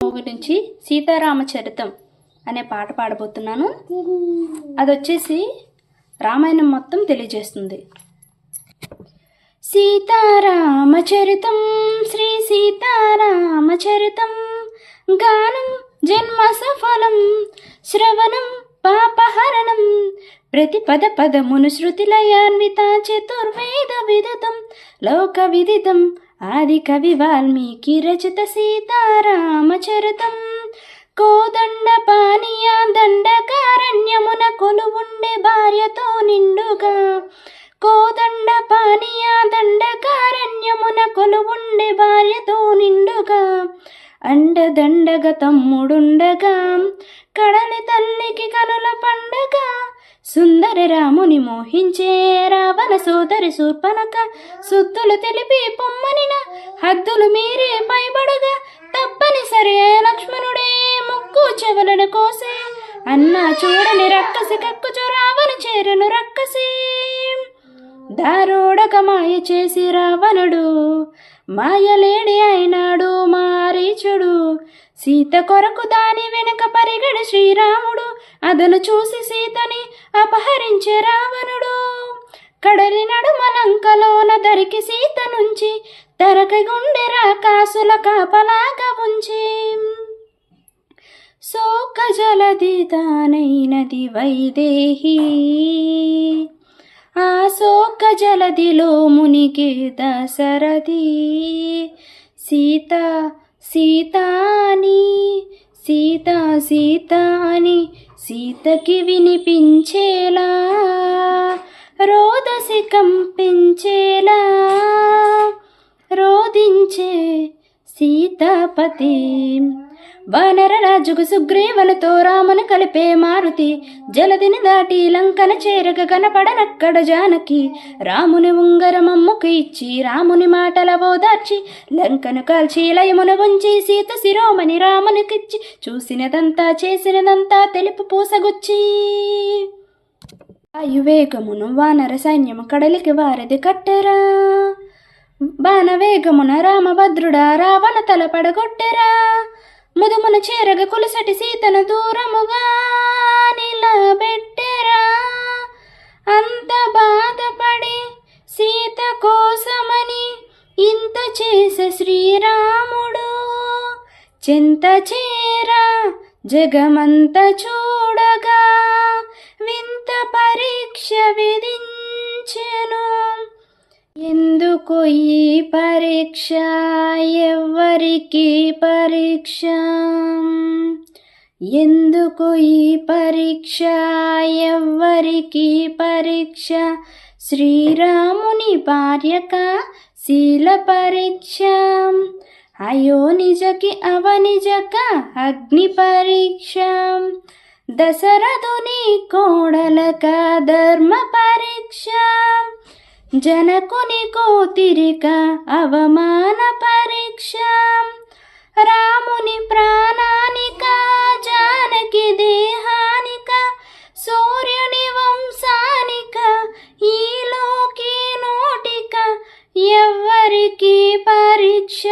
Movie నుంచి సీతారామచరితం అనే పాట పాడబోతున్నాను. అది వచ్చేసి రామాయణం మొత్తం తెలియజేస్తుంది. సీతారామచరితం శ్రీ సీతారామచరితం గానం జన్మ సఫలం శ్రవణం పాపహరణం ప్రతి పద పదమును శృతిలయాన్విత చతుర్వేద విదితం లోక విదితం ఆది కవి వాల్మీకి రచిత సీతారామచరితం కోదండ పానీయ దండకారణ్యమున కొలువుండే భార్యతో నిండుగా కోదండ పానీయ దండకారణ్యమున కొలువుండే భార్యతో నిండుగా అండదండగ తమ్ముడుండగా కడలి తల్లికి కనుల పండగ సుందర రాముని మోహించే రావణ సోదరి శూర్పణఖ సుత్తులు తెలిపి పొమ్మనిన హద్దులు మీరే పైబడుగా తప్పనిసరి లక్ష్మణుడే ముక్కు చెవులను కోసే అన్నా చూడని రక్కసి కక్కుచు రావణ చేరను రక్కసి దారోడక మాయ చేసి రావణుడు మాయలేడి అయినాడు మారీచుడు సీత కొరకు దాని వెనుక పరిగెడు శ్రీరాముడు అదను చూసి సీతని అపహరించే రావణుడు కడలి నడుమలంకలోన దరికి సీత నుంచి తరక గుండె రాకాసుల కాపలాగా ఉంచి శోక జలది తానైనది వైదేహి ఆ శోక జలదిలో మునిగే దశరథి సీత సీతాని సీతా సీతాని సీతకి వినిపించేలా రోదసి కంపించేలా రోదించే సీతాపతి వానరరాజుకు సుగ్రీవునితో రాముని కలిపే మారుతి జలదిని దాటి లంకన చేరగ కనపడనక్కడ జానకి రాముని ఉంగరమమ్ముకు ఇచ్చి రాముని మాటల ఓదార్చి లంకను కాల్చి లయమును ఉంచి సీత శిరోమణి రామునికిచ్చి చూసినదంతా చేసినదంతా తెలుపు పూసగుచ్చి వాయువేగమును వానర సైన్యము కడలికి వారది కట్టెరా బాణవేగమున రామభద్రుడా రావణ తల పడగొట్టెరా ముదుమును చేరగ కులసటి సీతను దూరముగా నిలబెట్టెరా అంత బాధపడి సీత కోసమని ఇంత చేసే శ్రీరాముడు చింత చేరా జగమంత చూడగా వింత పరీక్ష విధించెను ఎందుకు ఈ పరీక్ష ఎవ్వరికి పరీక్ష ఎందుకు ఈ పరీక్ష ఎవ్వరికి పరీక్ష శ్రీరాముని భార్యక శీల పరీక్ష అయో నిజకి అవనిజక అగ్ని పరీక్ష దశరథుని కోడలక ధర్మ పరీక్ష జనకుని కోతిరిక అవమాన పరీక్ష రాముని ప్రాణానిక జానకి దేహానిక సూర్యుని వంశానిక ఈలోకి నోటిక ఎవ్వరికి పరీక్ష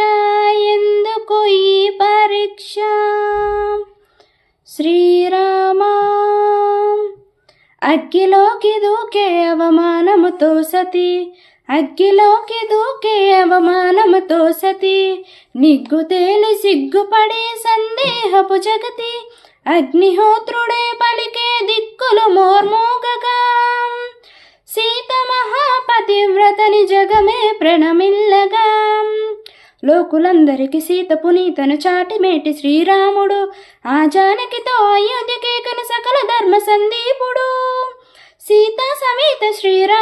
ఎందుకు ఈ పరీక్ష శ్రీరామా అగ్గిలోకి దూకే అవమానముతో సతి అగ్గిలోకి దూకే అవమానముతో సతి నిగ్గు తేలి సిగ్గుపడే సందేహపు జగతి అగ్నిహోత్రుడే పలికే దిక్కులు మోర్మోగగా సీత మహాపతివ్రతని జగమే ప్రణమిల్లగా లోకులందరికి సీత పునీతను చాటిమేటి శ్రీరాముడు ఆ జానకితో అయోధ్యకేకను సకల ధర్మ సందీపుడు సీతా సమేత శ్రీరాముడు